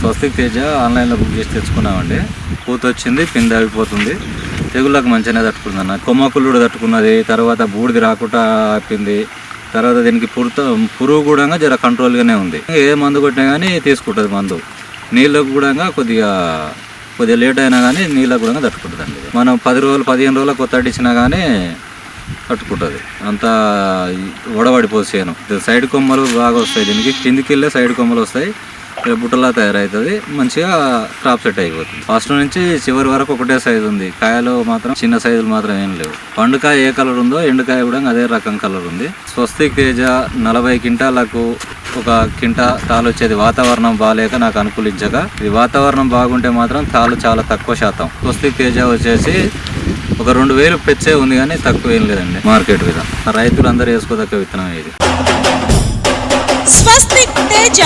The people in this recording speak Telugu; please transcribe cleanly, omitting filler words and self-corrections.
స్వస్తిక్ తేజ ఆన్లైన్లో బుక్ చేసి తెచ్చుకున్నామండి. పూత వచ్చింది, పిండి ఆగిపోతుంది. తెగుళ్ళకు మంచిగానే తట్టుకుందన్న. కొమ్మకుళ్ళు తట్టుకున్నది, తర్వాత బూడిది రాకుండా ఆపింది. తర్వాత దీనికి పురుగు కూడా జర కంట్రోల్గానే ఉంది. ఏ మందు కొట్టినా కానీ తీసుకుంటుంది మందు. నీళ్ళకు కూడా కొద్దిగా లేట్ అయినా కానీ నీళ్ళకు కూడా తట్టుకుంటుందండి. మనం 10 రోజులు 15 రోజులకు కొత్త ఇచ్చినా కానీ తట్టుకుంటుంది. అంతా వడబడిపోదు చేను. సైడ్ కొమ్మలు బాగా వస్తాయి. దీనికి కిందికి వెళ్ళే సైడ్ కొమ్మలు వస్తాయి, బుట్టలా తయారవుతుంది. మంచిగా క్రాప్ సెట్ అయిపోతుంది. ఫస్ట్ నుంచి చివరి వరకు ఒకటే సైజు ఉంది. కాయలు మాత్రం చిన్న సైజులు మాత్రం ఏం లేవు. పండుకాయ ఏ కలర్ ఉందో ఎండుకాయ కూడా అదే రకం కలర్ ఉంది. స్వస్తిక్ తేజ 40 క్వింటాలకు ఒక కింటా తాలు వచ్చేది. వాతావరణం బాగాలేక నాకు అనుకూలించక, ఇది వాతావరణం బాగుంటే మాత్రం తాలు చాలా తక్కువ శాతం. స్వస్తిక్ తేజ వచ్చేసి ఒక 2000 పెచ్చే ఉంది కానీ తక్కువ ఏం లేదండి. మార్కెట్ విధానం రైతులందరూ వేసుకోదక్క విత్తనం ఇది. స్వస్తిక్ తేజ.